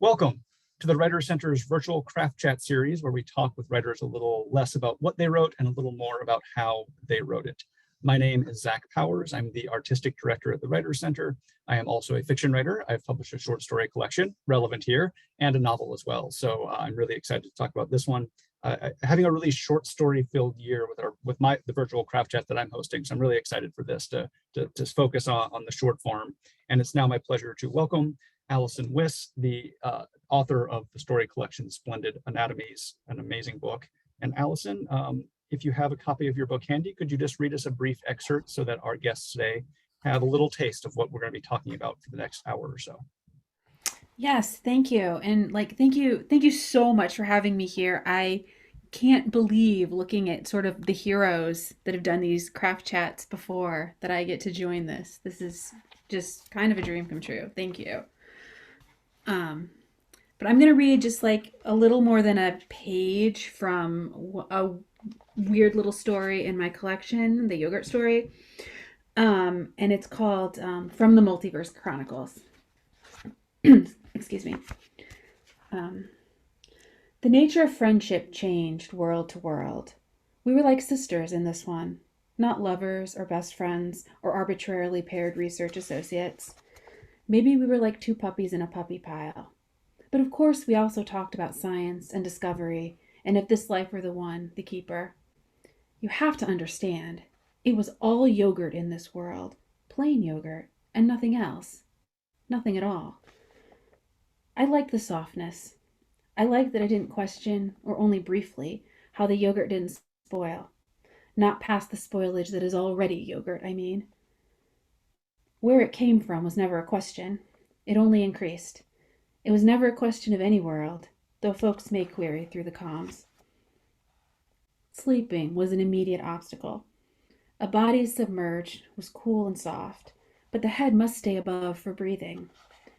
Welcome to the Writer Center's virtual craft chat series, where we talk with writers a little less about what they wrote and a little more about how they wrote it. My name is Zach Powers. I'm the artistic director at the Writer Center. I am also a fiction writer. I've published a short story collection, relevant here, and a novel as well. So I'm really excited to talk about this one. Having a really short story filled year with the virtual craft chat that I'm hosting. So I'm really excited for this to focus on the short form. And it's now my pleasure to welcome Allison Wyss, the author of the story collection Splendid Anatomies, an amazing book. And Allison, if you have a copy of your book handy, could you just read us a brief excerpt so that our guests today have a little taste of what we're going to be talking about for the next hour or so? Yes, thank you. And thank you so much for having me here. I can't believe looking at sort of the heroes that have done these craft chats before that I get to join this. This is just kind of a dream come true. Thank you. Um, but I'm going to read just like a little more than a page from a weird little story in my collection, the yogurt story. And it's called From the Multiverse Chronicles. Excuse me. Um, the nature of friendship changed world to world. We were like sisters in this one, not lovers or best friends or arbitrarily paired research associates. Maybe we were like two puppies in a puppy pile. But of course, we also talked about science and discovery, and if this life were the one, the keeper. You have to understand, it was all yogurt in this world, plain yogurt, and nothing else. Nothing at all. I liked the softness. I liked that I didn't question, or only briefly, how the yogurt didn't spoil. Not past the spoilage that is already yogurt, I mean. Where it came from was never a question. It only increased. It was never a question of any world, though folks may query through the comms. Sleeping was an immediate obstacle. A body submerged was cool and soft, but the head must stay above for breathing.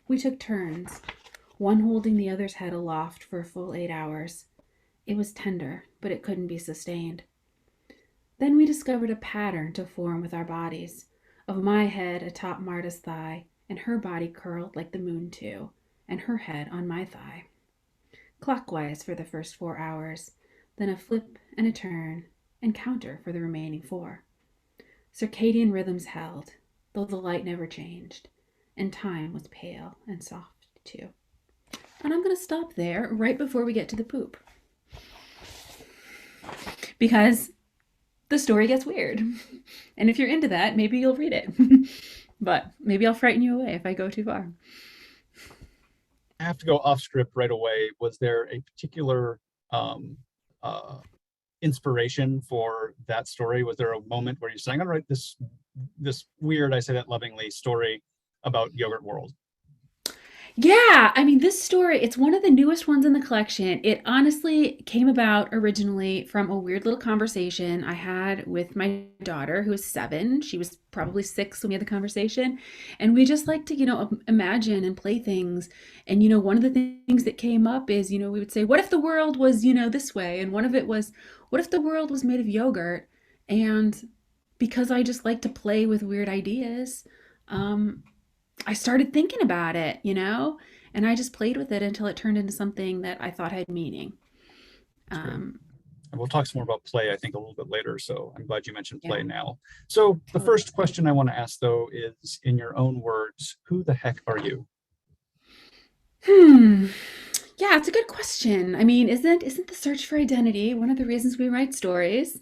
We took turns, one holding the other's head aloft for a full 8 hours. It was tender, but it couldn't be sustained. Then we discovered a pattern to form with our bodies, of my head atop Marta's thigh, and her body curled like the moon too, and her head on my thigh. Clockwise for the first 4 hours, then a flip and a turn, and counter for the remaining 4. Circadian rhythms held, though the light never changed, and time was pale and soft too. And I'm going to stop there right before we get to the poop. Because the story gets weird. And if you're into that, maybe you'll read it. But maybe I'll frighten you away if I go too far. I have to go off script right away. Was there a particular inspiration for that story? Was there a moment where you're saying, "All right, this weird, I say that lovingly, story about yogurt world"? Yeah, I mean, this story, it's one of the newest ones in the collection. It honestly came about originally from a weird little conversation I had with my daughter, who is 7. She was probably 6 when we had the conversation. And we just like to, imagine and play things. And, one of the things that came up is, we would say, what if the world was, this way? And one of it was, what if the world was made of yogurt? And because I just like to play with weird ideas, I started thinking about it, and I just played with it until it turned into something that I thought had meaning. That's great. Um, And we'll talk some more about play, I think, a little bit later. So I'm glad you mentioned yeah, play now. So the totally. first question I want to ask, though, is in your own words, who the heck are you? Hmm. Yeah, it's a good question. I mean, isn't the search for identity one of the reasons we write stories?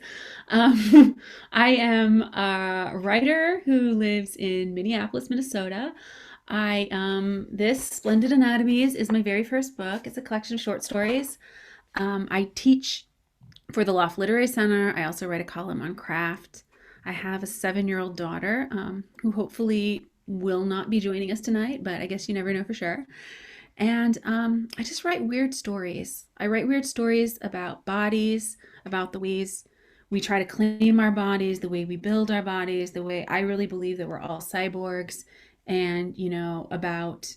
I am a writer who lives in Minneapolis, Minnesota. This Splendid Anatomies is my very first book. It's a collection of short stories. I teach for the Loft Literary Center. I also write a column on craft. I have a 7-year-old daughter who hopefully will not be joining us tonight, but I guess you never know for sure. And I just write weird stories. I write weird stories about bodies, about the ways we try to claim our bodies, the way we build our bodies, the way I really believe that we're all cyborgs, and, about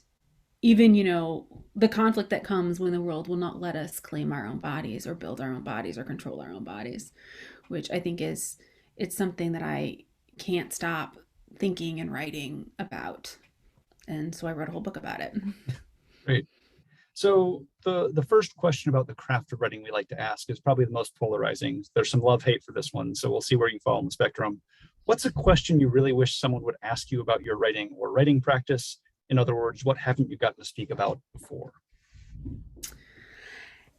even, the conflict that comes when the world will not let us claim our own bodies or build our own bodies or control our own bodies, which I think it's something that I can't stop thinking and writing about. And so I wrote a whole book about it. Great. So the first question about the craft of writing we like to ask is probably the most polarizing. There's some love-hate for this one, so we'll see where you fall on the spectrum. What's a question you really wish someone would ask you about your writing or writing practice? In other words, what haven't you gotten to speak about before?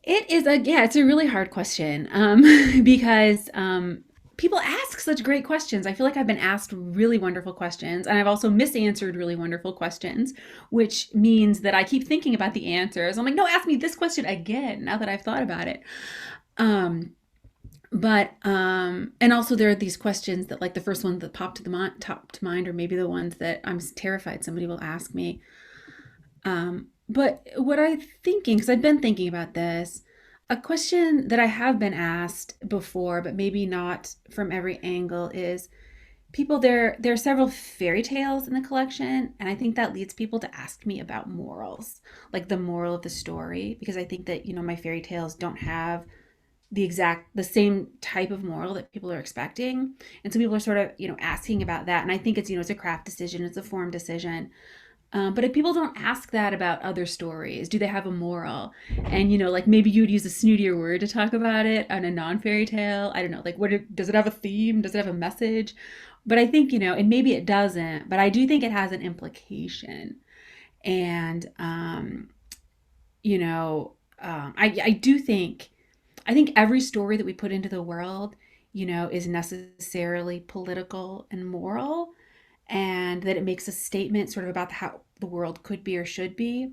It's a really hard question because people ask such great questions. I feel like I've been asked really wonderful questions, and I've also misanswered really wonderful questions, which means that I keep thinking about the answers. I'm like, no, ask me this question again now that I've thought about it. Um, and also there are these questions that, like, the first ones that top to mind, or maybe the ones that I'm terrified somebody will ask me. But what I'm thinking, because I've been thinking about this, a question that I have been asked before, but maybe not from every angle, is people there are several fairy tales in the collection, and I think that leads people to ask me about morals, like the moral of the story, because I think that, my fairy tales don't have the same type of moral that people are expecting. And so people are sort of, asking about that. And I think it's a craft decision, it's a form decision. But if people don't ask that about other stories, do they have a moral? And like, maybe you'd use a snootier word to talk about it on a non-fairy tale. I don't know, like, does it have a theme? Does it have a message? But I think, and maybe it doesn't, but I do think it has an implication. And I do think, every story that we put into the world, is necessarily political and moral, and that it makes a statement sort of about how the world could be or should be.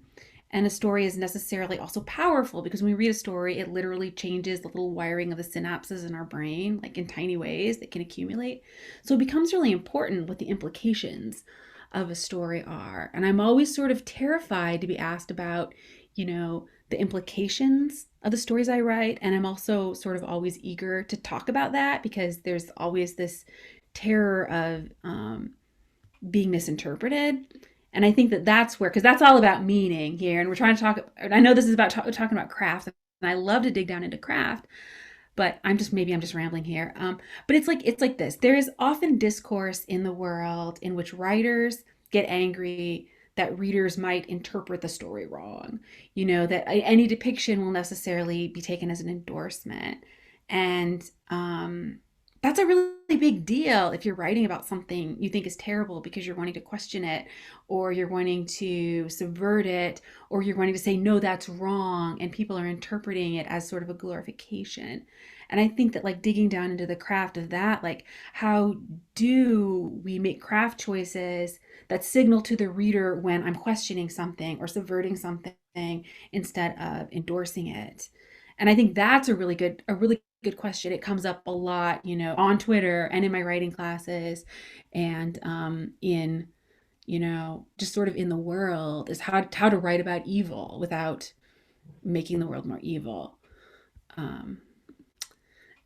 And a story is necessarily also powerful, because when we read a story, it literally changes the little wiring of the synapses in our brain, like in tiny ways that can accumulate. So it becomes really important what the implications of a story are. And I'm always sort of terrified to be asked about, the implications of the stories I write. And I'm also sort of always eager to talk about that, because there's always this terror of being misinterpreted. And I think that that's where, because that's all about meaning here. And we're trying to talk, and I know this is about talking about craft, and I love to dig down into craft, but maybe I'm just rambling here. But it's like this. There is often discourse in the world in which writers get angry that readers might interpret the story wrong. That any depiction will necessarily be taken as an endorsement. And that's a really big deal if you're writing about something you think is terrible, because you're wanting to question it, or you're wanting to subvert it, or you're wanting to say, no, that's wrong, and people are interpreting it as sort of a glorification. And I think that, like, digging down into the craft of that, like, how do we make craft choices that signal to the reader when I'm questioning something or subverting something instead of endorsing it? And I think that's a really good question. It comes up a lot, on Twitter and in my writing classes, and in, just sort of in the world, is how to write about evil without making the world more evil. Um,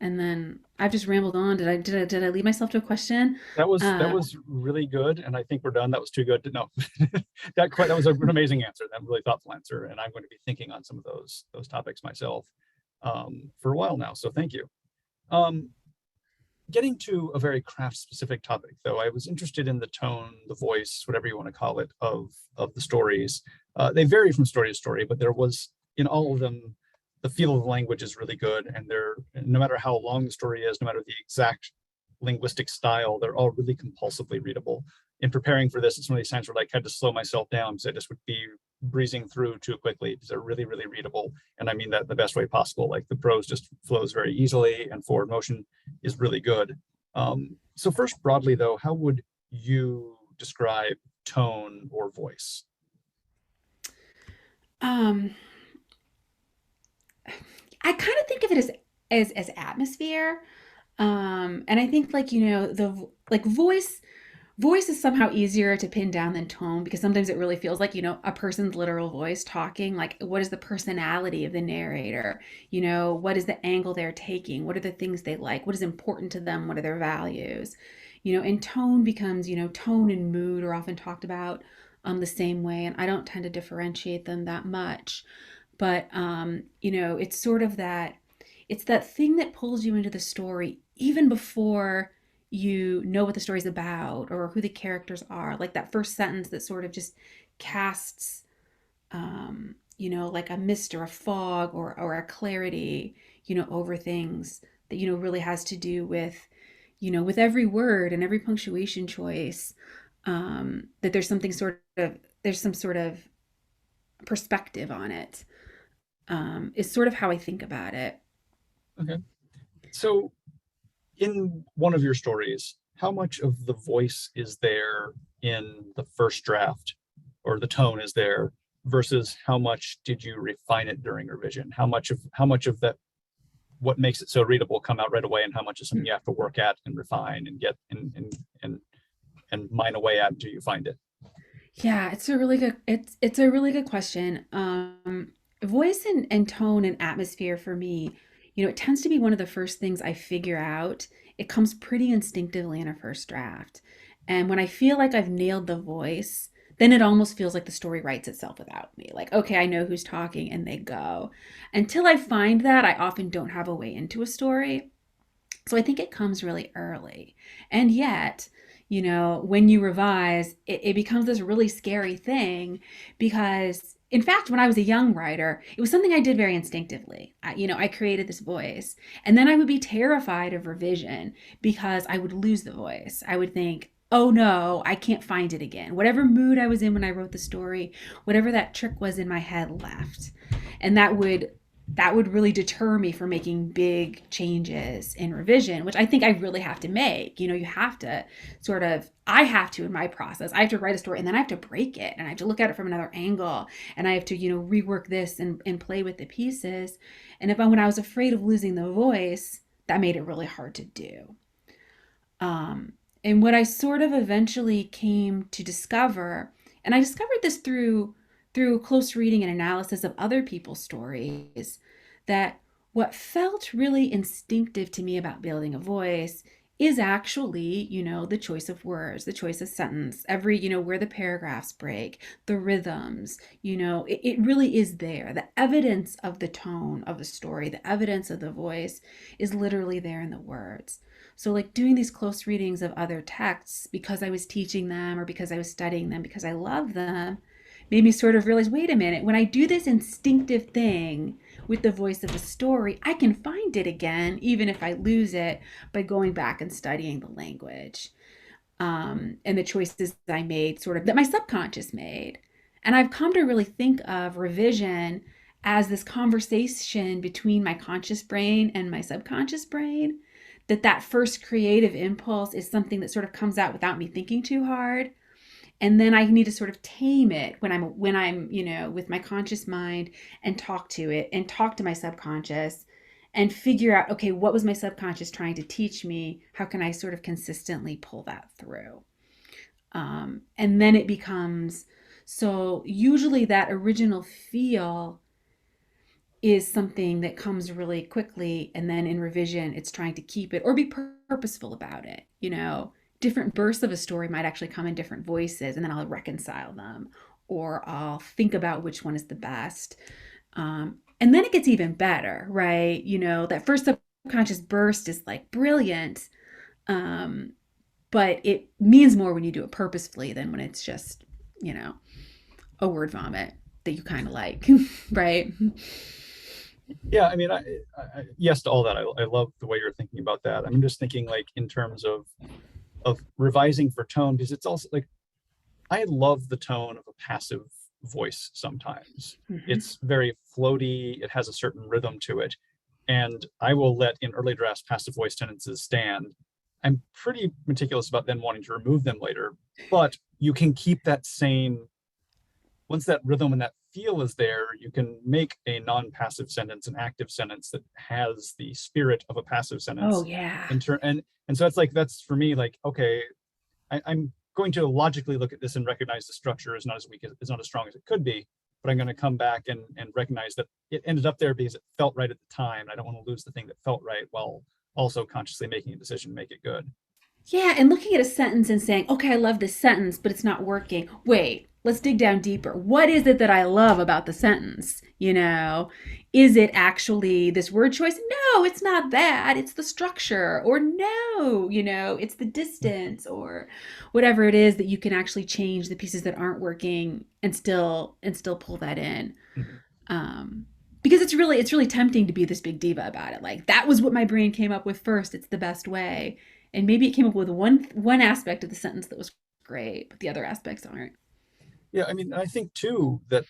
and then I've just rambled on. Did I lead myself to a question? That Uh, was really good, and I think we're done. That was too good to know. That was an amazing answer. That really thoughtful answer, and I'm going to be thinking on some of those topics myself for a while now. So thank you. Um, Getting to a very craft specific topic, though, I was interested in the tone, the voice, whatever you want to call it, of the stories. They vary from story to story, but there was, in all of them, the feel of the language is really good, and they're, no matter how long the story is, no matter the exact linguistic style, they're all really compulsively readable. In preparing for this, it's one of these times where, like, I had to slow myself down because I just would be breezing through too quickly, because they're really, really readable. And I mean that the best way possible. Like, the prose just flows very easily, and forward motion is really good. So first, broadly though, how would you describe tone or voice? um, I kind of think of it as atmosphere. And I think, like, the like voice is somehow easier to pin down than tone, because sometimes it really feels like, a person's literal voice talking. Like, what is the personality of the narrator? What is the angle they're taking? What are the things they like? What is important to them? What are their values? And tone becomes, tone and mood are often talked about the same way, and I don't tend to differentiate them that much. But it's sort of that thing that pulls you into the story even before you know what the story's about or who the characters are. Like that first sentence that sort of just casts like a mist or a fog or a clarity, over things that, really has to do with, with every word and every punctuation choice, that there's some sort of perspective on it, is sort of how I think about it. Okay. So in one of your stories, how much of the voice is there in the first draft, or the tone is there, versus how much did you refine it during revision? How much of that, what makes it so readable, come out right away, and how much is something you have to work at and refine and get and mine away at until you find it? Yeah, it's a really good question. Voice and tone and atmosphere for me, it tends to be one of the first things I figure out. It comes pretty instinctively in a first draft. And when I feel like I've nailed the voice, then it almost feels like the story writes itself without me. Like, okay, I know who's talking and they go. Until I find that, I often don't have a way into a story. So I think it comes really early. And yet, when you revise, it becomes this really scary thing because, in fact, when I was a young writer, it was something I did very instinctively. I created this voice, and then I would be terrified of revision because I would lose the voice. I would think, oh no, I can't find it again. Whatever mood I was in when I wrote the story, whatever that trick was in my head left. And that would really deter me from making big changes in revision, which I think I really have to make. You have to I have to, in my process, I have to write a story and then I have to break it and I have to look at it from another angle and I have to, rework this and play with the pieces. And when I was afraid of losing the voice, that made it really hard to do. And what I sort of eventually came to discover, and I discovered this through close reading and analysis of other people's stories, that what felt really instinctive to me about building a voice is actually, the choice of words, the choice of sentence, every, where the paragraphs break, the rhythms, it really is there. The evidence of the tone of the story, the evidence of the voice is literally there in the words. So, like doing these close readings of other texts because I was teaching them or because I was studying them because I love them made me sort of realize, wait a minute, when I do this instinctive thing with the voice of a story, I can find it again, even if I lose it, by going back and studying the language, and the choices I made, sort of that my subconscious made. And I've come to really think of revision as this conversation between my conscious brain and my subconscious brain. That first creative impulse is something that sort of comes out without me thinking too hard, and then I need to sort of tame it when I'm with my conscious mind, and talk to it and talk to my subconscious and figure out, okay, what was my subconscious trying to teach me? How can I sort of consistently pull that through? And then it becomes, so usually that original feel is something that comes really quickly, and then in revision it's trying to keep it or be purposeful about it. Different bursts of a story might actually come in different voices, and then I'll reconcile them, or I'll think about which one is the best. And then it gets even better, right? That first subconscious burst is like brilliant, um, but it means more when you do it purposefully than when it's just, a word vomit that you kind of like, right? Yeah, I mean, yes to all that. I love the way you're thinking about that. I'm just thinking like in terms of revising for tone, because it's also like I love the tone of a passive voice sometimes. Mm-hmm. It's very floaty, it has a certain rhythm to it. And I will let in early drafts passive voice tendencies stand. I'm pretty meticulous about then wanting to remove them later, but you can keep that same, once that rhythm and that feel is there, you can make a non-passive sentence an active sentence that has the spirit of a passive Oh sentence. yeah. And so it's like, that's for me like, okay, I'm going to logically look at this and recognize the structure is not as weak as, is not as strong as it could be, but I'm going to come back and recognize that it ended up there because it felt right at the time. I don't want to lose the thing that felt right while also consciously making a decision to make it good. Yeah, and looking at a sentence and saying, okay, I love this sentence, but it's not working. Wait, let's dig down deeper. What is it that I love about the sentence? Is it actually this word choice? No, it's not that. It's the structure. Or no, it's the distance, or whatever it is that you can actually change the pieces that aren't working and still pull that in. Mhm. it's really tempting to be this big diva about it. Like that was what my brain came up with first. It's the best way. And maybe it came up with one aspect of the sentence that was great, but the other aspects aren't. Yeah, I mean, I think too that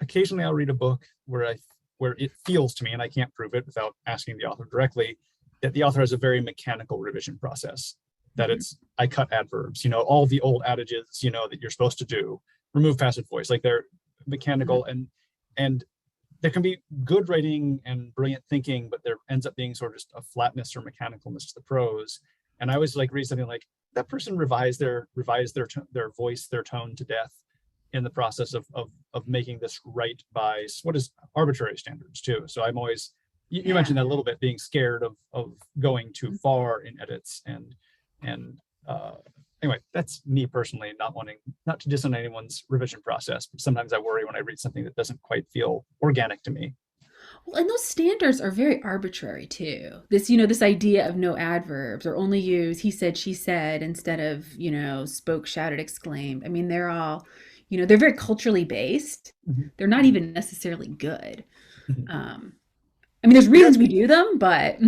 occasionally I'll read a book where it feels to me, and I can't prove it without asking the author directly, that the author has a very mechanical revision process. That Mhm. it's I cut adverbs, all the old adages, that you're supposed to do, remove passive voice, like they're Mhm. mechanical, and there can be good writing and brilliant thinking, but there ends up being sort of just a flatness or mechanicalness to the prose. And I always like read something like that person revised their voice, their tone to death in the process of making this right by what is arbitrary standards too. So I'm always you Yeah. mentioned that a little bit, being scared of going too far in edits and anyway, that's me personally not to diss on anyone's revision process, but sometimes I worry when I read something that doesn't quite feel organic to me. Well, and those standards are very arbitrary too. This idea of no adverbs or only use he said, she said instead of, spoke, shouted, exclaimed. I mean, they're all, they're very culturally based. Mhm. They're not even necessarily good. Mhm. Um, I mean, there's Do you have reasons we do them, but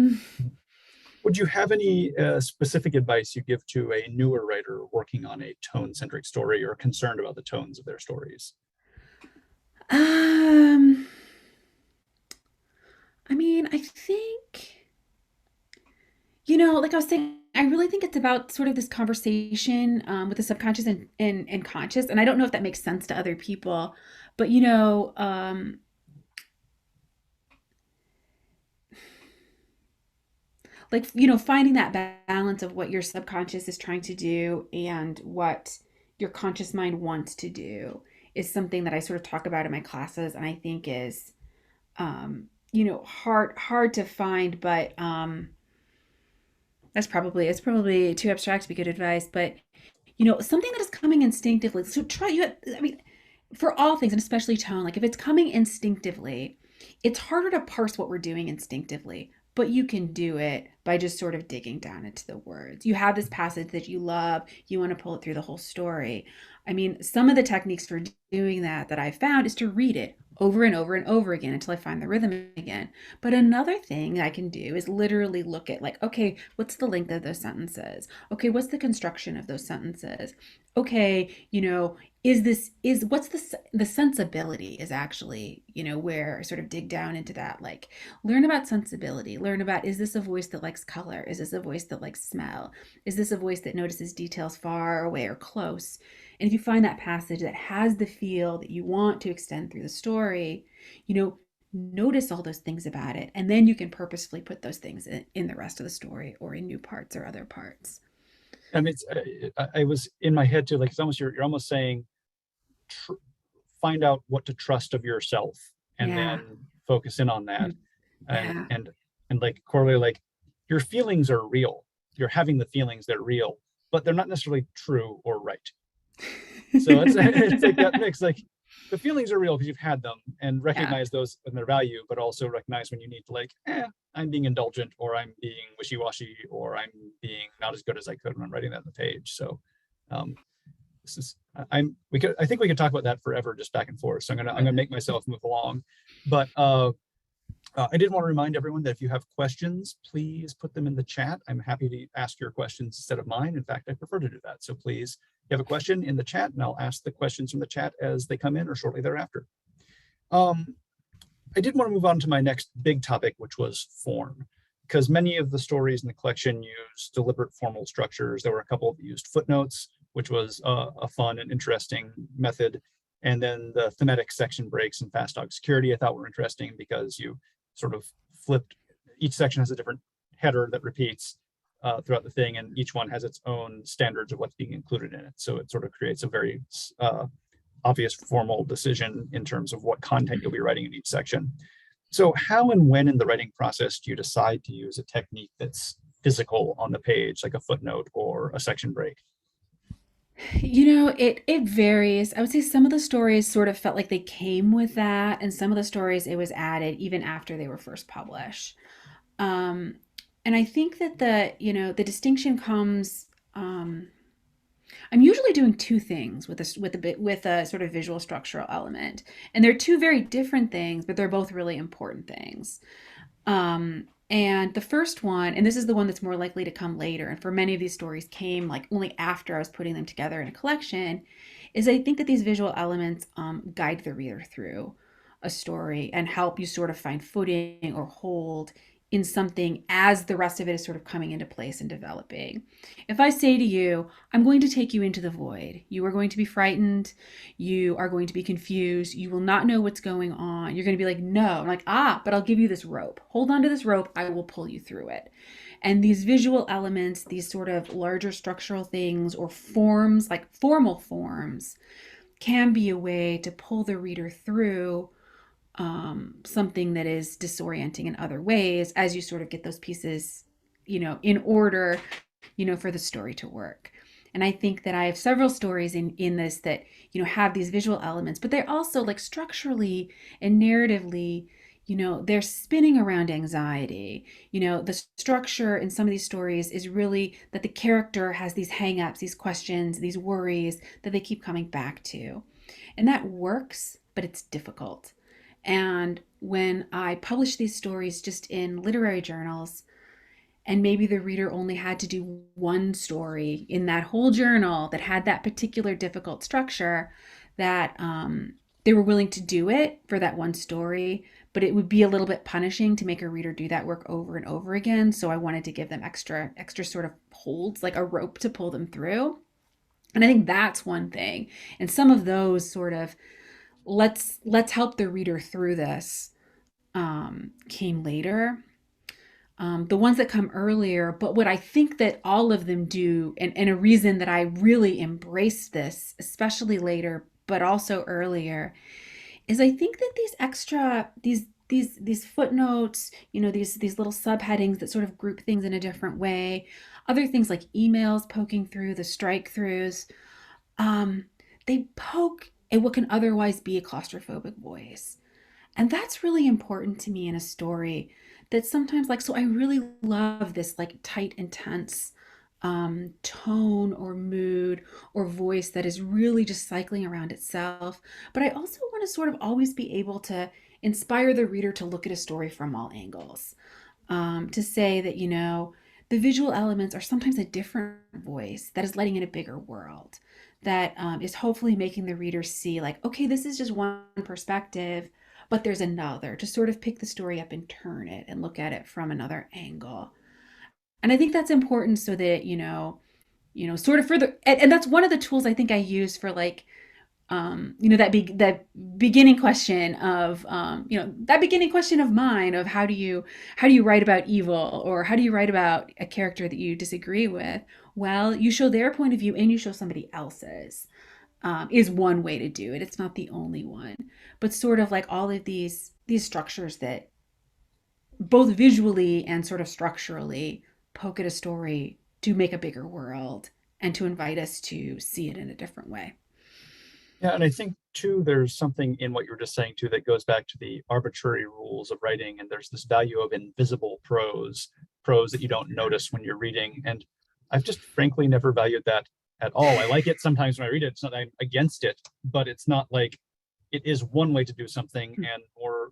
Would you have any specific advice you give to a newer writer working on a tone-centric story or concerned about the tones of their stories? um, I mean, I think, like I was saying, I really think it's about sort of this conversation with the subconscious and conscious. And I don't know if that makes sense to other people, but like finding that balance of what your subconscious is trying to do and what your conscious mind wants to do is something that I sort of talk about in my classes, and I think is hard to find, but it's probably too abstract to be good advice, but something that is coming instinctively. So try you I mean, for all things, and especially tone, like if it's coming instinctively, it's harder to parse what we're doing instinctively, but you can do it by just sort of digging down into the words. You have this passage that you love, you want to pull it through the whole story. I mean, some of the techniques for doing that I found is to read it over and over and over again until I find the rhythm again. But another thing I can do is literally look at, like, okay, what's the length of those sentences? Okay, what's the construction of those sentences? Okay, is what's the sensibility is actually, where I sort of dig down into that, like learn about sensibility, learn about, is this a voice that likes color? Is this a voice that likes smell? Is this a voice that notices details far away or close? And if you find that passage that has the feel that you want to extend through the story, notice all those things about it, and then you can purposefully put those things in the rest of the story or in new parts or other parts. I mean, I was in my head too, like it's almost you're almost saying tr- find out what to trust of yourself and Yeah. then focus in on that, and Yeah. and and like correlate, like your feelings are real, you're having the feelings, they're real, but they're not necessarily true or right. So it's it's like that mix, like the feelings are real because you've had them, and Yeah. recognize those and their value, but also recognize when you need to, like, I'm being indulgent, or I'm being wishy-washy, or I'm being not as good as I could when I'm writing that on the page. So um, this is I think we could talk about that forever, just back and forth. So I'm gonna make myself move along, but I did want to remind everyone that if you have questions, please put them in the chat. I'm happy to ask your questions instead of mine. In fact, I prefer to do that. So please, if you have a question in the chat, and I'll ask the questions from the chat as they come in or shortly thereafter. Um, I did want to move on to my next big topic, which was form, because many of the stories in the collection use deliberate formal structures. There were a couple that used footnotes, which was a fun and interesting method. And then the thematic section breaks and fast dog security I thought were interesting, because you sort of flipped, each section has a different header that repeats throughout the thing, and each one has its own standards of what's being included in it. So it sort of creates a very obvious formal decision in terms of what content you'll be writing in each section. So how and when in the writing process do you decide to use a technique that's physical on the page, like a footnote or a section break? It varies. I would say some of the stories sort of felt like they came with that, and some of the stories it was added even after they were first published. Um, and I think that the distinction comes. I'm usually doing two things with a sort of visual structural element, and they're two very different things, but they're both really important things. And the first one, and this is the one that's more likely to come later, and for many of these stories came like only after I was putting them together in a collection, is I think that these visual elements guide the reader through a story and help you sort of find footing or hold in something as the rest of it is sort of coming into place and developing. If I say to you, I'm going to take you into the void, you are going to be frightened, you are going to be confused, you will not know what's going on. You're going to be like, no. I'm like, but I'll give you this rope. Hold on to this rope, I will pull you through it. And these visual elements, these sort of larger structural things or forms, like formal forms, can be a way to pull the reader through something that is disorienting in other ways as you sort of get those pieces, in order, for the story to work. And I think that I have several stories in this that, have these visual elements, but they're also like structurally and narratively, they're spinning around anxiety. The structure in some of these stories is really that the character has these hangups, these questions, these worries that they keep coming back to. And that works, but it's difficult. And when I publish these stories just in literary journals, and maybe the reader only had to do one story in that whole journal that had that particular difficult structure, that they were willing to do it for that one story, but it would be a little bit punishing to make a reader do that work over and over again. So I wanted to give them extra sort of holds, like a rope to pull them through. And I think that's one thing. And some of those sort of let's help the reader through this came later. The ones that come earlier, but what I think that all of them do, and a reason that I really embrace this, especially later, but also earlier, is I think that these extra these footnotes, these little subheadings that sort of group things in a different way, other things like emails poking through the strike throughs, they poke at what can otherwise be a claustrophobic voice. And that's really important to me in a story that sometimes, like, so I really love this like tight, intense tone or mood or voice that is really just cycling around itself. But I also want to sort of always be able to inspire the reader to look at a story from all angles. To say that, the visual elements are sometimes a different voice that is letting in a bigger world, that is hopefully making the reader see, like, okay, this is just one perspective, but there's another, to sort of pick the story up and turn it and look at it from another angle. And I think that's important so that, sort of further, and that's one of the tools I think I use for like, that beginning question of, that beginning question of mine of how do you write about evil, or how do you write about a character that you disagree with? Well, you show their point of view and you show somebody else's. Is one way to do it. It's not the only one, but sort of like all of these structures that both visually and sort of structurally poke at a story to make a bigger world and to invite us to see it in a different way. Yeah, and I think too, there's something in what you were just saying too that goes back to the arbitrary rules of writing, and there's this value of invisible prose that you don't notice when you're reading. And I've just frankly never valued that at all. I like it sometimes when I read it. It's not that I'm against it, but it's not like it is one way to do something, and or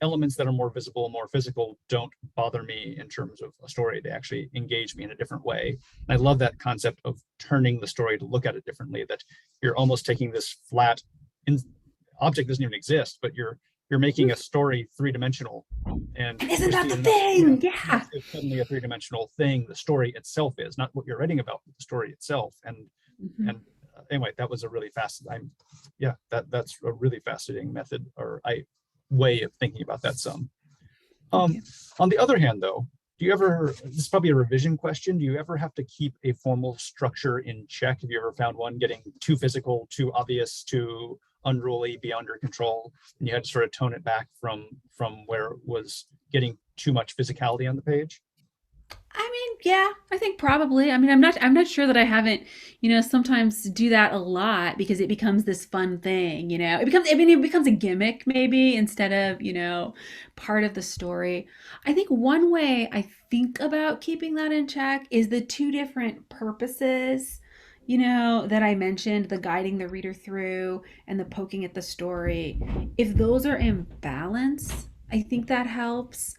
elements that are more visible, more physical don't bother me in terms of a story. They actually engage me in a different way. And I love that concept of turning the story to look at it differently, that you're almost taking this flat object doesn't even exist, but you're making a story three-dimensional. And isn't that the thing? Yeah. It's suddenly a three-dimensional thing. The story itself is not what you're writing about, but the story itself. And anyway, that was a really fascinating. That's a really fascinating method, or way of thinking about that some. On the other hand, though, do you ever, this is probably a revision question, do you ever have to keep a formal structure in check? Have you ever found one getting too physical, too obvious, too unruly, beyond your control, and you had to sort of tone it back from where it was getting too much physicality on the page? I mean, yeah, I think probably. I mean, I'm not sure that I haven't, sometimes do that a lot because it becomes this fun thing, it becomes a gimmick maybe instead of, part of the story. I think one way I think about keeping that in check is the two different purposes, that I mentioned, the guiding the reader through and the poking at the story, if those are in balance, I think that helps.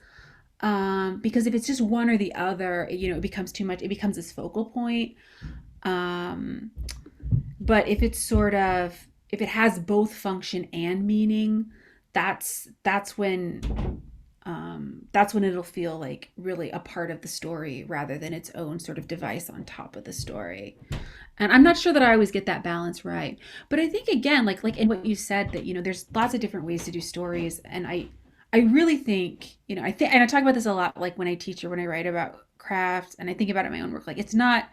Because if it's just one or the other, it becomes too much. It becomes this focal point. Um, but if it has both function and meaning, that's when it'll feel like really a part of the story rather than its own sort of device on top of the story. And I'm not sure that I always get that balance right. But I think again, like in what you said, that there's lots of different ways to do stories, and I really think, I think, and I talk about this a lot, like when I teach or when I write about crafts, and I think about it in my own work. Like it's not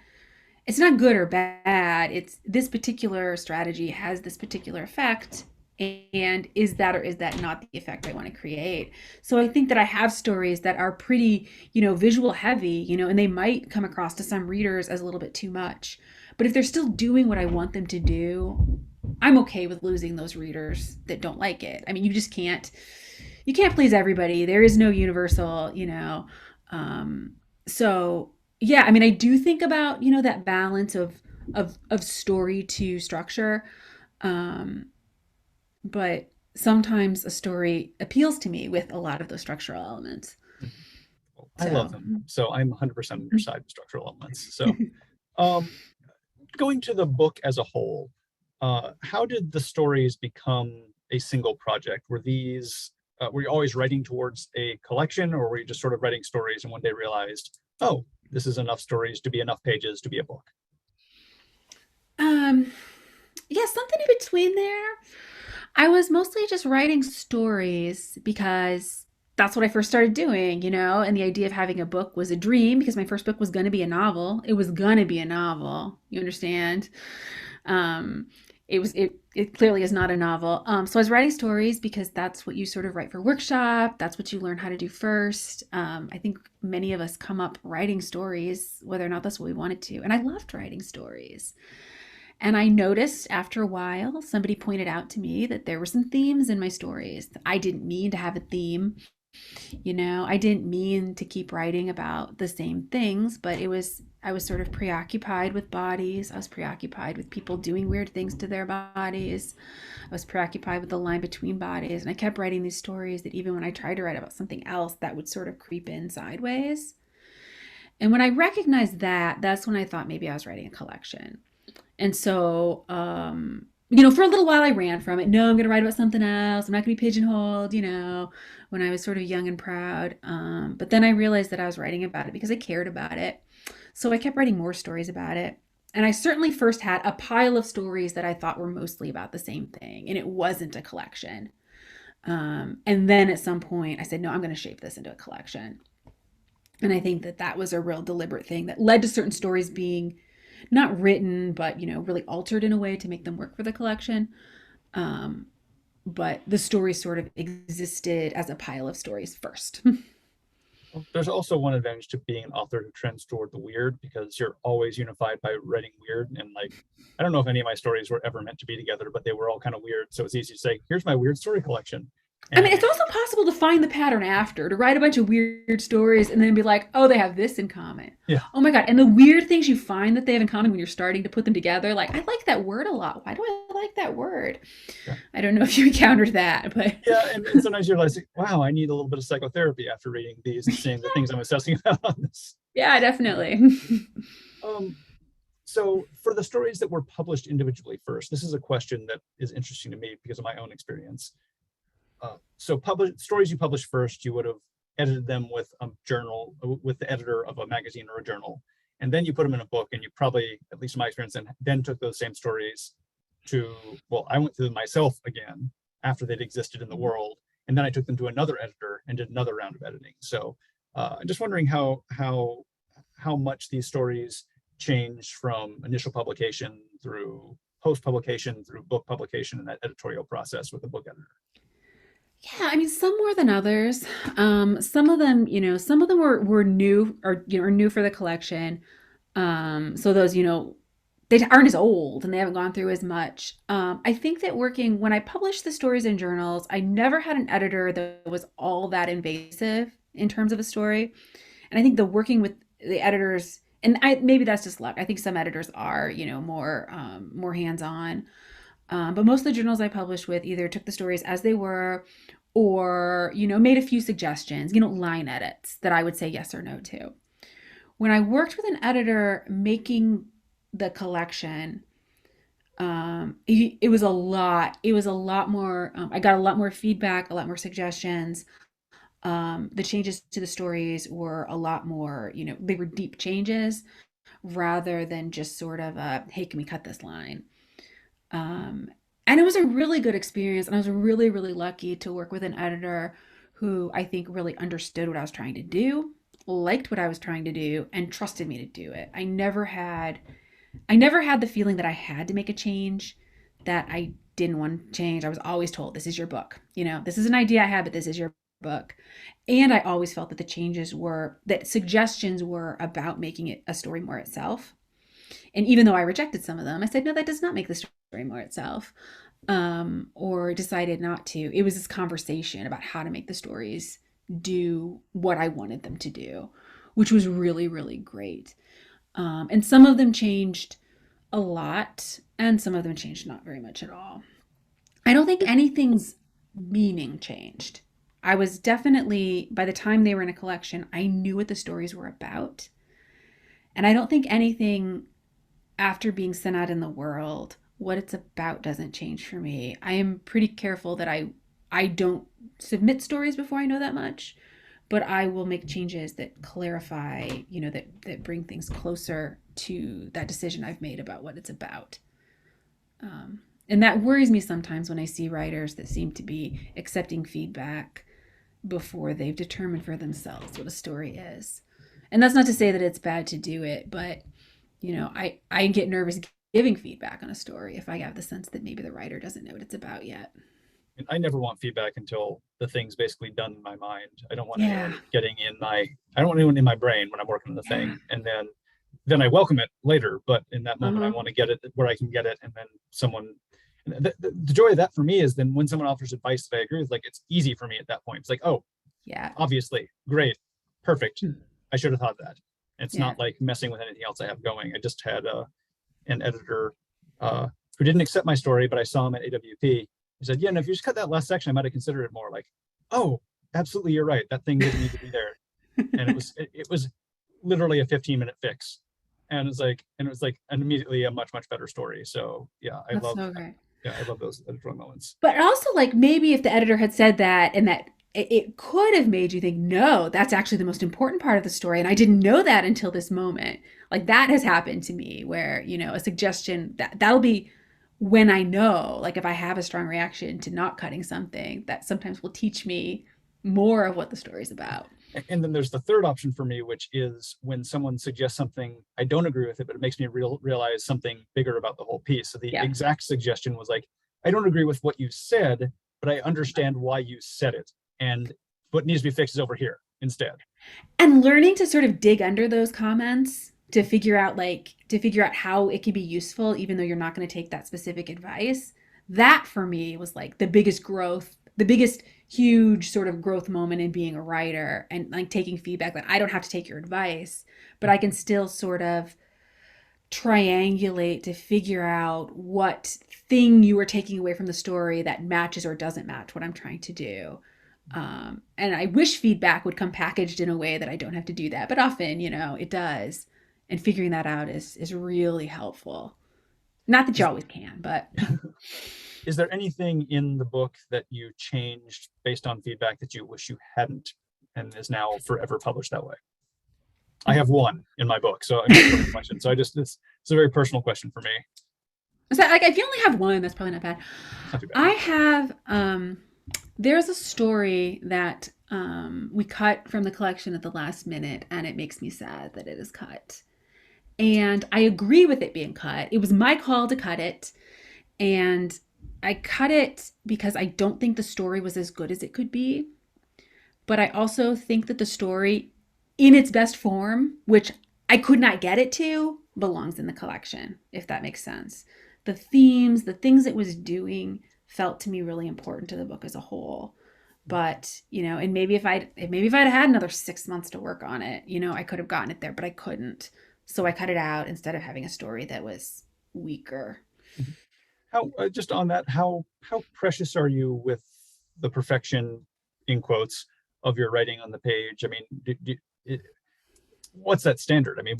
good or bad. It's this particular strategy has this particular effect, and is that or is that not the effect I want to create? So I think that I have stories that are pretty, visual heavy, and they might come across to some readers as a little bit too much. But if they're still doing what I want them to do, I'm okay with losing those readers that don't like it. I mean, you can't please everybody. There is no universal, so yeah, I mean, I do think about, that balance of story to structure. Um, but sometimes a story appeals to me with a lot of those structural elements. Mhm. Well, I love So, them. So I'm 100% on your side with structural elements. So um, going to the book as a whole, how did the stories become a single project? Were you always writing towards a collection, or were you just sort of writing stories and one day realized, oh, this is enough stories to be enough pages to be a book? um, yeah, something in between there. I was mostly just writing stories because that's what I first started doing, and the idea of having a book was a dream because my first book was going to be a novel. It was going to be a novel. You understand? Um, it clearly is not a novel. So I was writing stories because that's what you sort of write for workshop. That's what you learn how to do first. I think many of us come up writing stories, whether or not that's what we wanted to. And I loved writing stories. And I noticed after a while, somebody pointed out to me that there were some themes in my stories. I didn't mean to have a theme. I didn't mean to keep writing about the same things, but I was sort of preoccupied with bodies. I was preoccupied with people doing weird things to their bodies. I was preoccupied with the line between bodies. And I kept writing these stories that even when I tried to write about something else, that would sort of creep in sideways. And when I recognized that, that's when I thought maybe I was writing a collection. And so, for a little while I ran from it. No, I'm going to write about something else. I'm not going to be pigeonholed, when I was sort of young and proud. But then I realized that I was writing about it because I cared about it. So I kept writing more stories about it. And I certainly first had a pile of stories that I thought were mostly about the same thing. And it wasn't a collection. And then at some point I said, no, I'm going to shape this into a collection. And I think that that was a real deliberate thing that led to certain stories being not written, but really altered in a way to make them work for the collection. Um, but the story sort of existed as a pile of stories first. Well, there's also one advantage to being an author who trends toward the weird, because you're always unified by writing weird. And like, I don't know if any of my stories were ever meant to be together, but they were all kind of weird. So it's easy to say, here's my weird story collection. I mean, And it's also possible to find the pattern after, to write a bunch of weird stories and then be like, oh, they have this in common. yeah, Oh my God. And the weird things you find that they have in common when you're starting to put them together, like, I like that word a lot. Why do I like that word? yeah, I don't know if you encountered that, but yeah. And sometimes you realize, wow, I need a little bit of psychotherapy after reading these and seeing the things I'm assessing about on this. yeah, definitely. Um, so for the stories that were published individually first, this is a question that is interesting to me because of my own experience. So stories you published first, you would have edited them with a journal, with the editor of a magazine or a journal, and then you put them in a book, and you probably, at least in my experience, then took those same stories to, well, I went through them myself again after they'd existed in the world, and then I took them to another editor and did another round of editing. So I'm just wondering how much these stories change from initial publication through post publication through book publication and that editorial process with the book editor. Yeah, I mean, some more than others. Some of them, some of them were new or are new for the collection. So those, they aren't as old and they haven't gone through as much. I think that working when I published the stories in journals, I never had an editor that was all that invasive in terms of a story. And I think the working with the editors And maybe that's just luck. I think some editors are, more hands-on. But most of the journals I published with either took the stories as they were or, made a few suggestions, line edits that I would say yes or no to. When I worked with an editor making the collection, it was a lot. It was a lot more. I got a lot more feedback, a lot more suggestions. The changes to the stories were a lot more, they were deep changes rather than just sort of a, hey, can we cut this line? Um, and it was a really good experience. And I was really, really lucky to work with an editor who I think really understood what I was trying to do, liked what I was trying to do, and trusted me to do it. I never had the feeling that I had to make a change, that I didn't want to change. I was always told, this is your book. This is an idea I had, but this is your book. And I always felt that that suggestions were about making it a story more itself. And even though I rejected some of them, I said, no, that does not make the story more itself. Or decided not to. It was this conversation about how to make the stories do what I wanted them to do, which was really, really great. And some of them changed a lot, and some of them changed not very much at all. I don't think anything's meaning changed. I was definitely, by the time they were in a collection, I knew what the stories were about. And I don't think anything after being sent out in the world, what it's about doesn't change for me. I am pretty careful that I don't submit stories before I know that much, but I will make changes that clarify, that bring things closer to that decision I've made about what it's about. And that worries me sometimes when I see writers that seem to be accepting feedback before they've determined for themselves what a story is. And that's not to say that it's bad to do it, but I get nervous giving feedback on a story if I have the sense that maybe the writer doesn't know what it's about yet. And I never want feedback until the thing's basically done in my mind. I don't want Yeah. anyone I don't want anyone in my brain when I'm working on the Yeah. thing. And then I welcome it later. But in that moment, I Uh-huh. want to get it where I can get it. And then the joy of that for me is then when someone offers advice that I agree with, like, it's easy for me at that point. It's like, oh, Yeah. obviously, great, perfect. Hmm. I should have thought of that. It's Yeah. not like messing with anything else I have going. I just had an editor who didn't accept my story, but I saw him at AWP. He said, yeah, no, if you just cut that last section, I might have considered it more. Like, oh, absolutely, you're right. That thing didn't need to be there. And it was literally a 15-minute fix. And it was like immediately a much, much better story. So yeah, That's so great. I love those editorial moments. But also, like, maybe if the editor had said that and that it could have made you think, no, that's actually the most important part of the story. And I didn't know that until this moment. Like, that has happened to me where, a suggestion that'll be when I know, like, if I have a strong reaction to not cutting something, that sometimes will teach me more of what the story's about. And then there's the third option for me, which is when someone suggests something, I don't agree with it, but it makes me realize something bigger about the whole piece. So the Yeah. exact suggestion was like, I don't agree with what you said, but I understand why you said it. And what needs to be fixed is over here instead. And learning to sort of dig under those comments to figure out how it can be useful even though you're not going to take that specific advice. That for me was like the biggest growth, the biggest huge sort of growth moment in being a writer, and like taking feedback that I don't have to take your advice, but I can still sort of triangulate to figure out what thing you are taking away from the story that matches or doesn't match what I'm trying to do. And I wish feedback would come packaged in a way that I don't have to do that, but often, it does. And figuring that out is really helpful. Not that you Is, always can, but is there anything in the book that you changed based on feedback that you wish you hadn't and is now forever published that way? I have one in my book, so I'm not a question. So it's a very personal question for me. so, like, if you only have one, that's probably not bad. Not too bad. I have there's a story that we cut from the collection at the last minute, and it makes me sad that it is cut. And I agree with it being cut. It was my call to cut it. And I cut it because I don't think the story was as good as it could be. But I also think that the story, in its best form, which I could not get it to, belongs in the collection, if that makes sense. The themes, the things it was doing felt to me really important to the book as a whole. But, and maybe if I'd had another 6 months to work on it, I could have gotten it there, but I couldn't. So I cut it out instead of having a story that was weaker. Mhm. How just on that, how precious are you with the perfection, in quotes, of your writing on the page? I mean, it, what's that standard? I mean,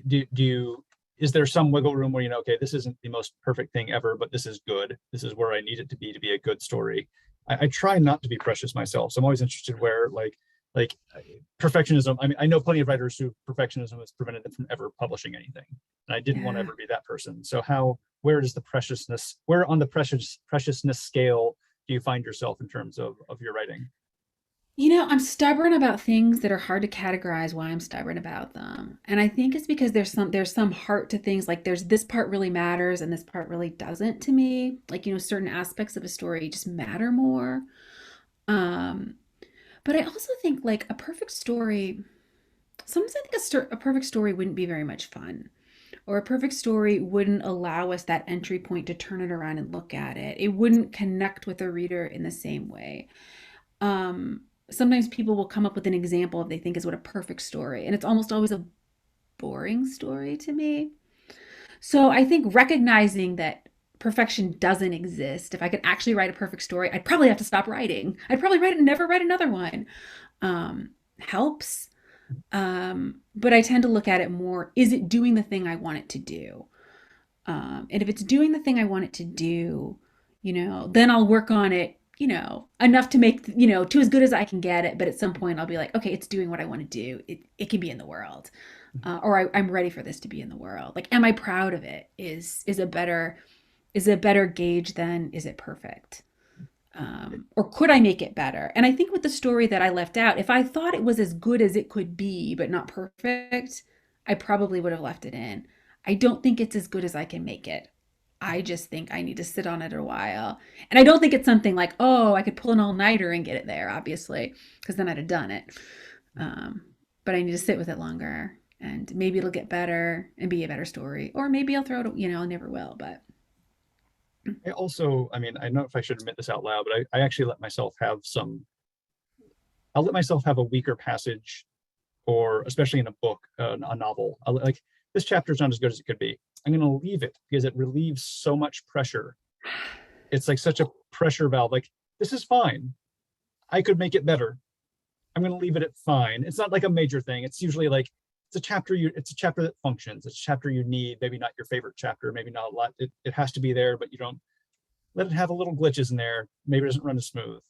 do you, is there some wiggle room where, okay, this isn't the most perfect thing ever, but this is good. This is where I need it to be a good story. I try not to be precious myself. So I'm always interested where like perfectionism. I mean, I know plenty of writers who perfectionism has prevented them from ever publishing anything. And I didn't want to Yeah. ever be that person. So where does the preciousness, where on the preciousness scale do you find yourself in terms of your writing? I'm stubborn about things that are hard to categorize why I'm stubborn about them. And I think it's because there's some heart to things, like there's this part really matters and this part really doesn't to me. Like, certain aspects of a story just matter more. Um, but I also think like a perfect story, sometimes I think a perfect story wouldn't be very much fun. Or a perfect story wouldn't allow us that entry point to turn it around and look at it. It wouldn't connect with the reader in the same way. Sometimes people will come up with an example of they think is what a perfect story, and it's almost always a boring story to me. So I think recognizing that perfection doesn't exist, if I could actually write a perfect story, I'd probably have to stop writing. I'd probably write and never write another one. Helps. But I tend to look at it more, is it doing the thing I want it to do? And if it's doing the thing I want it to do, then I'll work on it, enough to make, to as good as I can get it. But at some point I'll be like, okay, it's doing what I want to do. It can be in the world. Or I'm ready for this to be in the world. Like, am I proud of it? Is a better gauge than is it perfect? Or could I make it better? And I think with the story that I left out, if I thought it was as good as it could be, but not perfect, I probably would have left it in. I don't think it's as good as I can make it. I just think I need to sit on it a while. And I don't think it's something like, oh, I could pull an all nighter and get it there, obviously, because then I'd have done it. Um, but I need to sit with it longer, and maybe it'll get better and be a better story. Or maybe I'll throw it, I never will. But I also, I mean, I don't know if I should admit this out loud, but I actually let myself have I'll let myself have a weaker passage, or especially in a book, a novel. Like, this chapter is not as good as it could be. I'm going to leave it because it relieves so much pressure. It's like such a pressure valve. Like, this is fine. I could make it better. I'm going to leave it at fine. It's not like a major thing. It's usually like it's a chapter that functions. It's a chapter you need, maybe not your favorite chapter, maybe not a lot. It has to be there, but you don't let it have a little glitches in there. Maybe it doesn't run as smooth.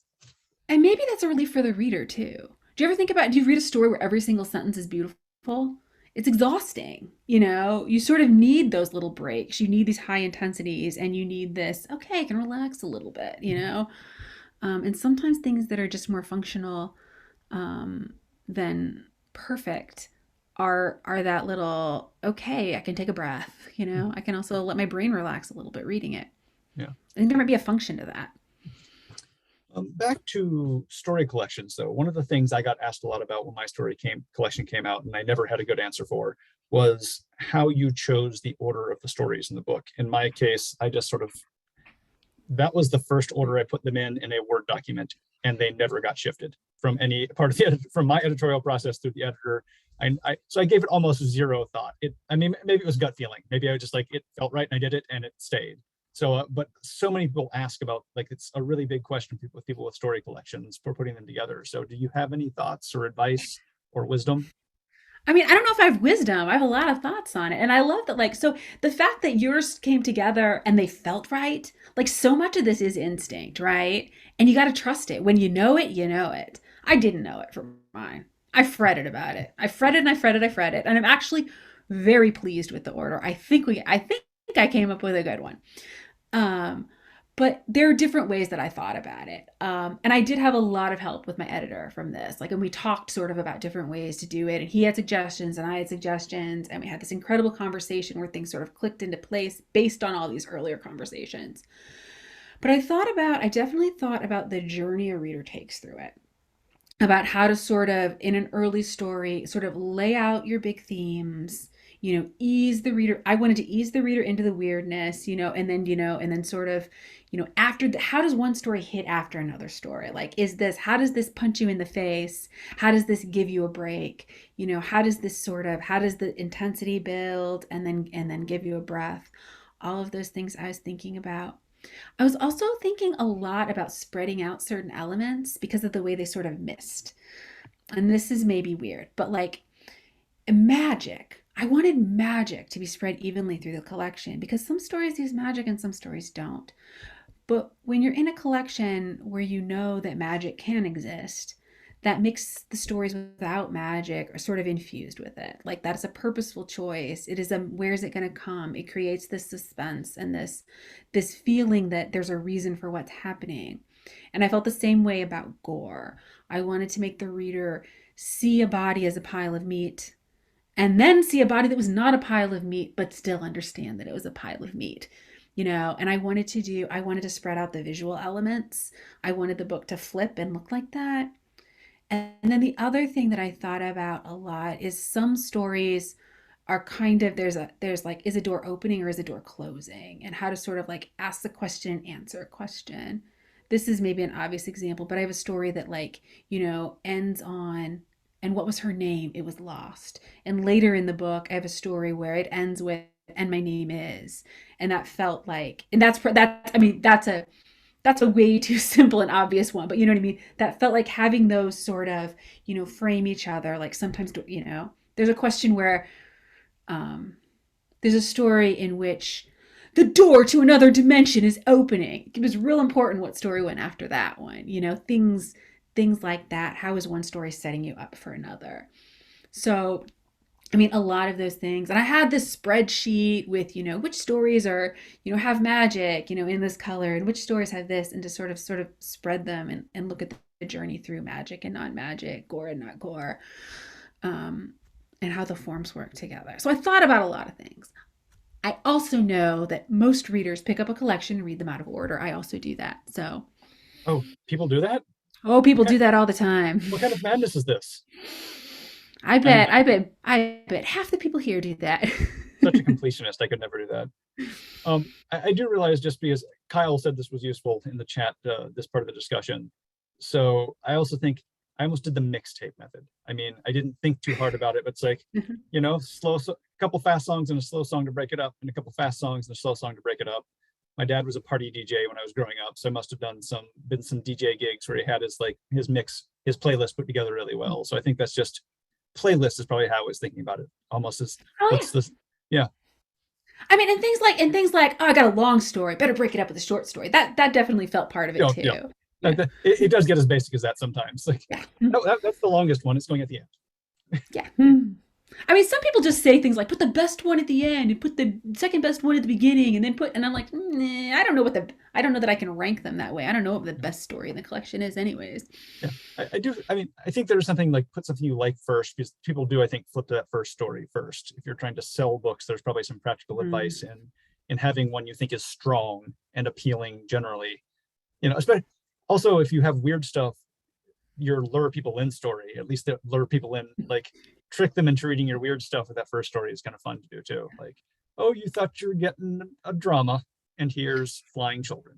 And maybe that's a relief for the reader too. Do you read a story where every single sentence is beautiful? It's exhausting. You sort of need those little breaks. You need these high intensities, and you need this, okay, I can relax a little bit. And sometimes things that are just more functional than perfect are that little, okay, I can take a breath. I can also let my brain relax a little bit reading it. Yeah. I think there might be a function to that. Back to story collections, though, one of the things I got asked a lot about when my collection came out, and I never had a good answer for, was how you chose the order of the stories in the book. In my case, I just sort of, that was the first order I put them in a Word document, and they never got shifted from any part of from my editorial process through the editor. So I gave it almost zero thought. I mean, maybe it was gut feeling. Maybe I was just like, it felt right and I did it and it stayed. So, but so many people ask about, like, it's a really big question with people with story collections for putting them together. So do you have any thoughts or advice or wisdom? I mean, I don't know if I have wisdom. I have a lot of thoughts on it. And I love that, like, so the fact that yours came together and they felt right, like, so much of this is instinct, right? And you got to trust it. When you know it, you know it. I didn't know it for mine. I fretted about it. I fretted and I fretted, I fretted. And I'm actually very pleased with the order. I think I came up with a good one. Um, but there are different ways that I thought about it. And I did have a lot of help with my editor from this. Like, and we talked sort of about different ways to do it. And he had suggestions and I had suggestions. And we had this incredible conversation where things sort of clicked into place based on all these earlier conversations. But I definitely thought about the journey a reader takes through it, about how to sort of, in an early story, sort of lay out your big themes, ease the reader. I wanted to ease the reader into the weirdness, and then sort of, after how does one story hit after another story? Like, how does this punch you in the face? How does this give you a break? How does the intensity build and then give you a breath? All of those things I was thinking about. I was also thinking a lot about spreading out certain elements because of the way they sort of missed. And this is maybe weird, but like magic. I wanted magic to be spread evenly through the collection because some stories use magic and some stories don't. But when you're in a collection where you know that magic can exist, that makes the stories without magic are sort of infused with it. Like that is a purposeful choice. It is a where is it going to come? It creates this suspense and this feeling that there's a reason for what's happening. And I felt the same way about gore. I wanted to make the reader see a body as a pile of meat and then see a body that was not a pile of meat, but still understand that it was a pile of meat. And I wanted to spread out the visual elements. I wanted the book to flip and look like that. And then the other thing that I thought about a lot is some stories are kind of there's like, is a door opening or is a door closing, and how to sort of like ask the question and answer a question. This is maybe an obvious example, but I have a story that ends on, and what was her name? It was lost. And later in the book, I have a story where it ends with, and my name is, and that felt like, and that's a way too simple and obvious one, but you know what I mean? That felt like having those sort of, frame each other. Like sometimes, there's a question where there's a story in which the door to another dimension is opening. It was real important what story went after that one, things like that. How is one story setting you up for another? So a lot of those things. And I had this spreadsheet with, which stories are, have magic, in this color, and which stories have this, and to sort of spread them and look at the journey through magic and non-magic, gore and not gore, and how the forms work together. So I thought about a lot of things. I also know that most readers pick up a collection and read them out of order. I also do that. So, Oh, people do that? oh, people do that all the time. What kind of madness is this? I bet half the people here do that. Such a completionist. I could never do that. I do realize, just because Kyle said this was useful in the chat, this part of the discussion. So I also think I almost did the mixtape method. I didn't think too hard about it, but it's like, a couple fast songs and a slow song to break it up, and a couple fast songs and a slow song to break it up. My dad was a party DJ when I was growing up, so I must have been some DJ gigs where he had his playlist put together really well. So I think that's just playlist is probably how I was thinking about it. Almost as what's this? Yeah. And things like, oh, I got a long story, better break it up with a short story. That definitely felt part of it too. Yeah. Yeah. It does get as basic as that sometimes. Like, yeah. No, that's the longest one. It's going at the end. Yeah. Some people just say things like, put the best one at the end and put the second best one at the beginning, and then and I'm like, I don't know that I can rank them that way. I don't know what the best story in the collection is anyways. Yeah, I do. I think there's something like, put something you like first, because people do, I think, flip to that first story first. If you're trying to sell books, there's probably some practical advice in having one you think is strong and appealing generally. Especially also if you have weird stuff, your lure people in story, at least that lure people in, like trick them into reading your weird stuff with that first story is kind of fun to do too. Like, oh, you thought you were getting a drama, and here's flying children.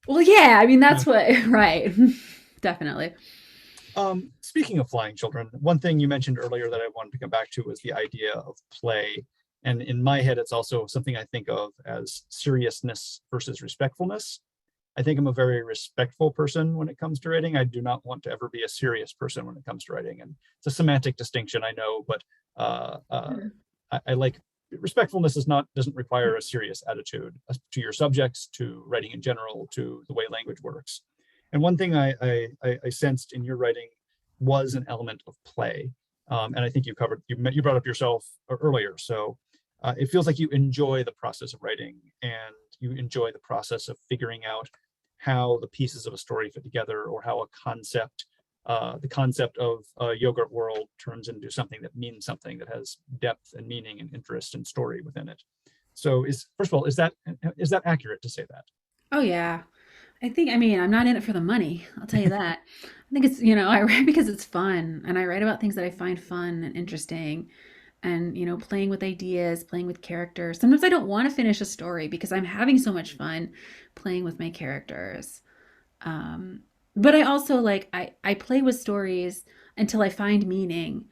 Well, yeah, that's what, right. Definitely. Speaking of flying children, one thing you mentioned earlier that I wanted to come back to was the idea of play. And in my head, it's also something I think of as seriousness versus respectfulness. I think I'm a very respectful person when it comes to writing. I do not want to ever be a serious person when it comes to writing. And it's a semantic distinction, I know, but I like respectfulness doesn't require a serious attitude to your subjects, to writing in general, to the way language works. And one thing I sensed in your writing was an element of play. And I think you brought up yourself earlier. So it feels like you enjoy the process of writing, and you enjoy the process of figuring out how the pieces of a story fit together, or how the concept of a yogurt world turns into something that means something, that has depth and meaning and interest and story within it. So first of all, is that accurate to say that? Oh yeah. I'm not in it for the money. I'll tell you that. I think it's, I write because it's fun, and I write about things that I find fun and interesting. and, playing with ideas, playing with characters. Sometimes I don't want to finish a story because I'm having so much fun playing with my characters. Um, but I also like I play with stories until I find meaning.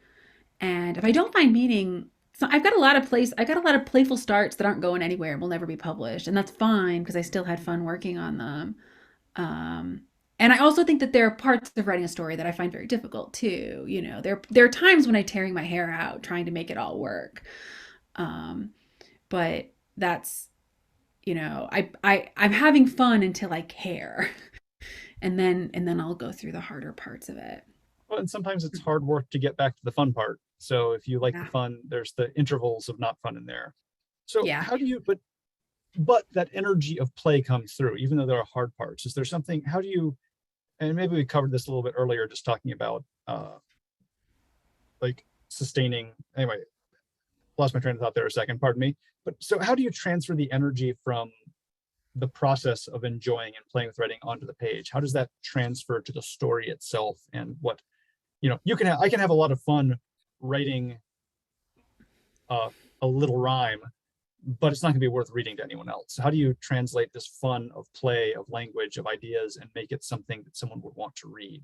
And if I don't find meaning, so I've got a lot of playful starts that aren't going anywhere and will never be published. And that's fine because I still had fun working on them. Um, and I also think that there are parts of writing a story that I find very difficult too. There are times when I'm tearing my hair out trying to make it all work. Um, but that's, I'm having fun until I care. And then I'll go through the harder parts of it. Well, and sometimes it's hard work to get back to the fun part. So if you like the Yeah. fun, there's the intervals of not fun in there. So Yeah. how do you, but that energy of play comes through, even though there are hard parts. Is there something, how do you, and maybe we covered this a little bit earlier, just talking about like sustaining, anyway, lost my train of thought there a second, pardon me. But so how do you transfer the energy from the process of enjoying and playing with writing onto the page? How does that transfer to the story itself? And what, I can have a lot of fun writing uh, a little rhyme, but it's not going to be worth reading to anyone else. So how do you translate this fun of play, of language, of ideas, and make it something that someone would want to read?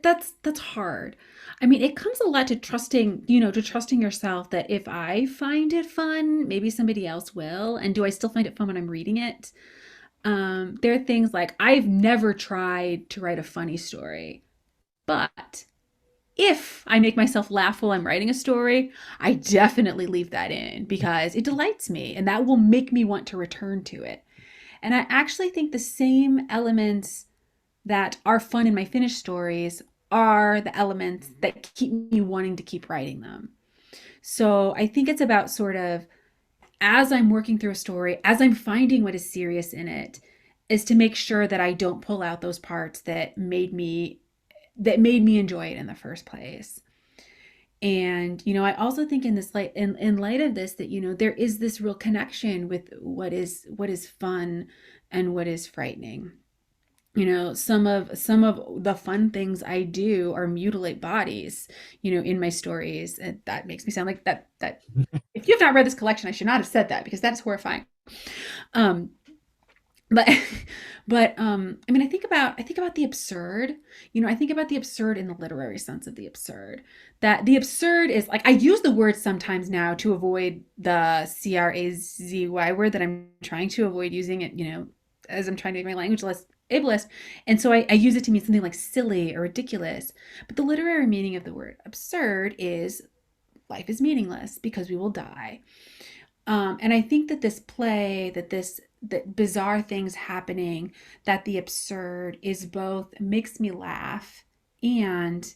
That's hard. I mean, it comes a lot to trusting yourself that if I find it fun, maybe somebody else will. And do I still find it fun when I'm reading it? There are things like I've never tried to write a funny story, but if I make myself laugh while I'm writing a story, I definitely leave that in because it delights me and that will make me want to return to it. And I actually think the same elements that are fun in my finished stories are the elements that keep me wanting to keep writing them. So I think it's about sort of as I'm working through a story, as I'm finding what is serious in it, is to make sure that I don't pull out those parts that made me enjoy it in the first place. And I also think in light of this that there is this real connection with what is fun and what is frightening. Some of the fun things I do are mutilate bodies, in my stories. And that makes me sound like that if you have not read this collection, I should not have said that because that's horrifying. Um, but I mean, I think about the absurd. I think about the absurd in the literary sense of the absurd. That the absurd is like I use the word sometimes now to avoid the crazy word that I'm trying to avoid using it, as I'm trying to make my language less ableist. And so I use it to mean something like silly or ridiculous. But the literary meaning of the word absurd is life is meaningless because we will die. And I think that this play, that bizarre things happening, that the absurd is both makes me laugh and,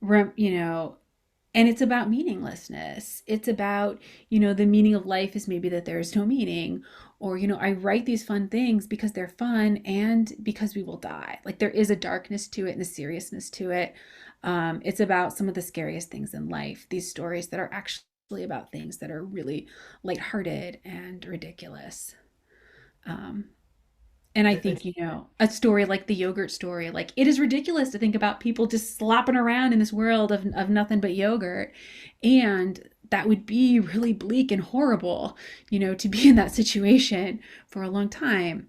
you know, and it's about meaninglessness. It's about, the meaning of life is maybe that there is no meaning. Or, I write these fun things because they're fun and because we will die. Like there is a darkness to it and a seriousness to it. It's about some of the scariest things in life, these stories that are actually about things that are really lighthearted and ridiculous. Um, and I I think, a story like the yogurt story, like it is ridiculous to think about people just slopping around in this world of nothing but yogurt. And that would be really bleak and horrible, to be in that situation for a long time.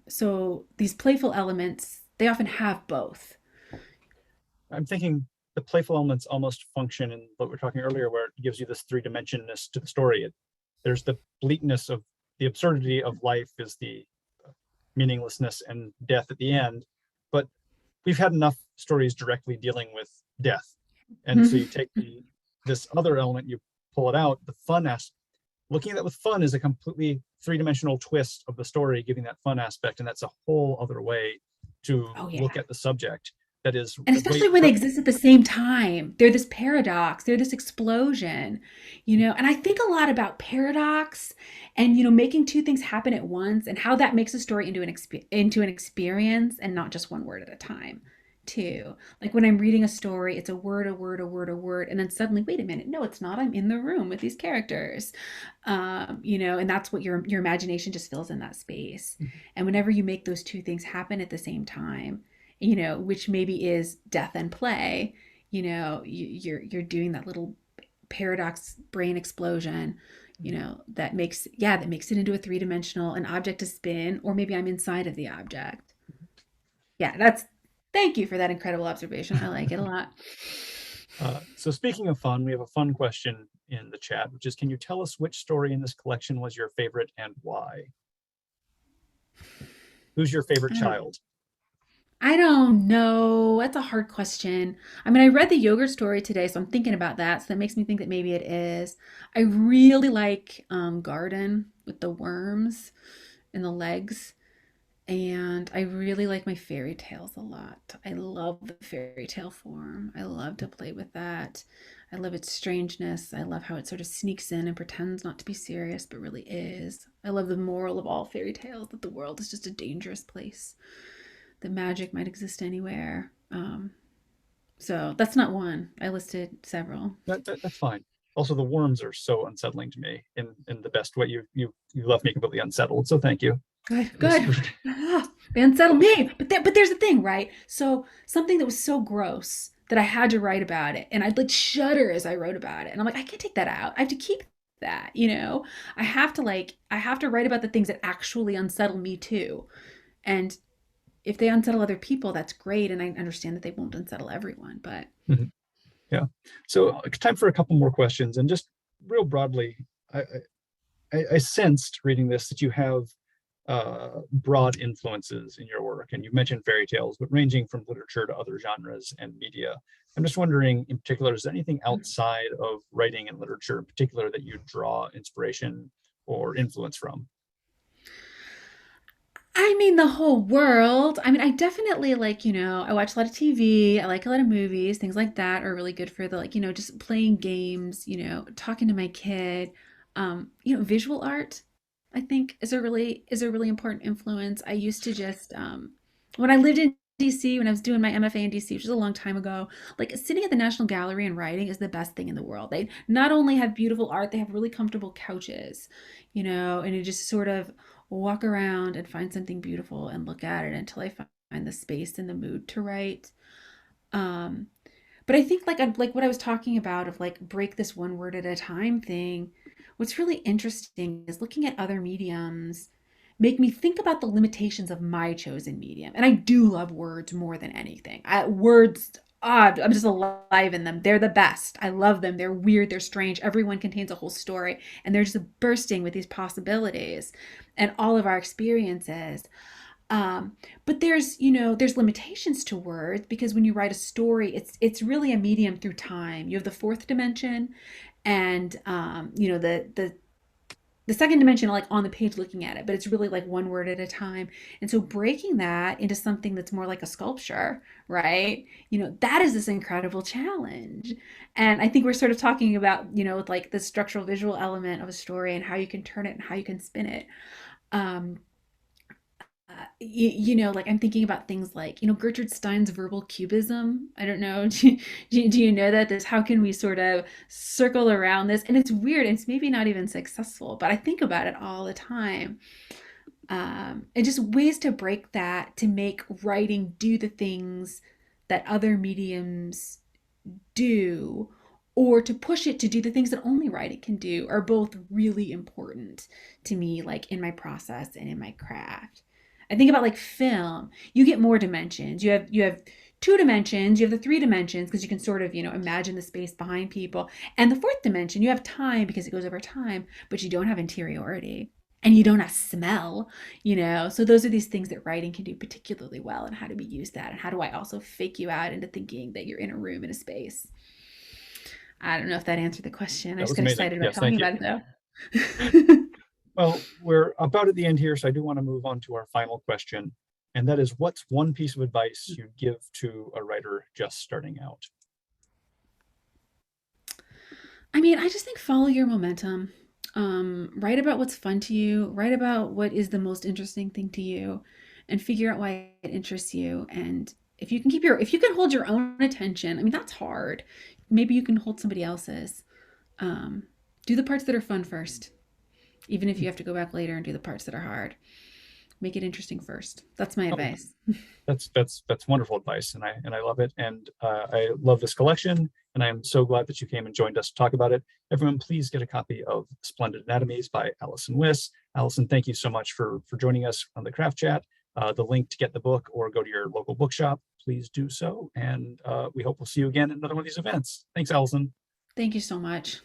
So these playful elements, they often have both. I'm thinking the playful elements almost function in what we are talking earlier, where it gives you this three-dimensionness to the story. There's the bleakness of the absurdity of life, is the meaninglessness and death at the end. But we've had enough stories directly dealing with death. And so you take this other element, you pull it out, the fun aspect. Looking at that with fun is a completely three-dimensional twist of the story, giving that fun aspect. And that's a whole other way to Oh, look yeah. at the subject that is And way. especially when they exist at the same time. They're this paradox, they're this explosion, and I think a lot about paradox and, making two things happen at once and how that makes a story into an experience and not just one word at a time, too. Like when I'm reading a story, it's a word, a word, a word, a word, and then suddenly, wait a minute, no, it's not. I'm in the room with these characters. And that's what your imagination just fills in that space. And whenever you make those two things happen at the same time, which maybe is death and play, you're doing that little paradox brain explosion, that makes it into a three-dimensional, an object to spin, or maybe I'm inside of the object. Yeah, thank you for that incredible observation. I like it a lot. So speaking of fun, we have a fun question in the chat, which is, can you tell us which story in this collection was your favorite and why? Who's your favorite I don't, child? I don't know. That's a hard question. I mean, I read the yogurt story today, so I'm thinking about that. So that makes me think that maybe it is. I really like Garden with the worms and the legs. And I really like my fairy tales a lot. I love the fairy tale form. I love to play with that. I love its strangeness. I love how it sort of sneaks in and pretends not to be serious, but really is. I love the moral of all fairy tales, that the world is just a dangerous place, that magic might exist anywhere. So that's not one. I listed several. That's fine. Also, the worms are so unsettling to me in the best way. You left me completely unsettled, so thank you. Good, good. They unsettle me. But there's the thing, right? So something that was so gross that I had to write about it, and I'd like shudder as I wrote about it. And I'm like, I can't take that out. I have to keep that, you know? I have to write about the things that actually unsettle me too. And if they unsettle other people, that's great. And I understand that they won't unsettle everyone, but Mhm. Yeah. So time for a couple more questions, and just real broadly, I, I sensed reading this that you have broad influences in your work, and you mentioned fairy tales, but ranging from literature to other genres and media. I'm just wondering, in particular, is there anything outside of writing and literature in particular that you draw inspiration or influence from? I mean, the whole world. I mean, I definitely like, I watch a lot of TV. I like a lot of movies. Things like that are really good for the, like, just playing games, talking to my kid. Visual art, I think, is a really important influence. I used to just when I lived in DC, when I was doing my MFA in DC, which was a long time ago, like sitting at the National Gallery and writing is the best thing in the world. They not only have beautiful art, they have really comfortable couches, and you just sort of walk around and find something beautiful and look at it until I find the space and the mood to write. Um, but I think like what I was talking about of like break this one word at a time thing. What's really interesting is looking at other mediums make me think about the limitations of my chosen medium. And I do love words more than anything. Words, I'm just alive in them. They're the best. I love them. They're weird. They're strange. Everyone contains a whole story, and they're just bursting with these possibilities and all of our experiences. Um, but there's limitations to words because when you write a story, it's really a medium through time. You have the fourth dimension, and the second dimension, like on the page looking at it, but it's really like one word at a time. And so breaking that into something that's more like a sculpture, right? That is this incredible challenge. And I think we're sort of talking about, like the structural visual element of a story and how you can turn it and how you can spin it. Um, like I'm thinking about things like, Gertrude Stein's verbal cubism. I don't know. Do you know that this, how can we sort of circle around this? And it's weird. It's maybe not even successful, but I think about it all the time. And just ways to break that, to make writing do the things that other mediums do, or to push it to do the things that only writing can do, are both really important to me, like in my process and in my craft. I think about like film. You get more dimensions. You have two dimensions. You have the three dimensions because you can sort of imagine the space behind people, and the fourth dimension you have time because it goes over time, but you don't have interiority and you don't have smell. So those are these things that writing can do particularly well, and how do we use that, and how do I also fake you out into thinking that you're in a room, in a space. I don't know if that answered the question. I That just was got amazing. excited about Yes, talking thank you. about it though. Well, we're about at the end here, so I do want to move on to our final question. And that is, what's one piece of advice you'd give to a writer just starting out? I mean, I just think follow your momentum. Write about what's fun to you, write about what is the most interesting thing to you, and figure out why it interests you. And if you can hold your own attention, I mean, that's hard. Maybe you can hold somebody else's. Um, do the parts that are fun first, even if you have to go back later and do the parts that are hard. make it interesting first. That's my Oh, advice. that's wonderful advice, and I love it, and I love this collection, and I am so glad that you came and joined us to talk about it. Everyone, please get a copy of Splendid Anatomies by Allison Wyss. Allison, thank you so much for joining us on the Craft Chat. The link to get the book or go to your local bookshop, please do so, and we hope we'll see you again at another one of these events. Thanks, Allison. Thank you so much.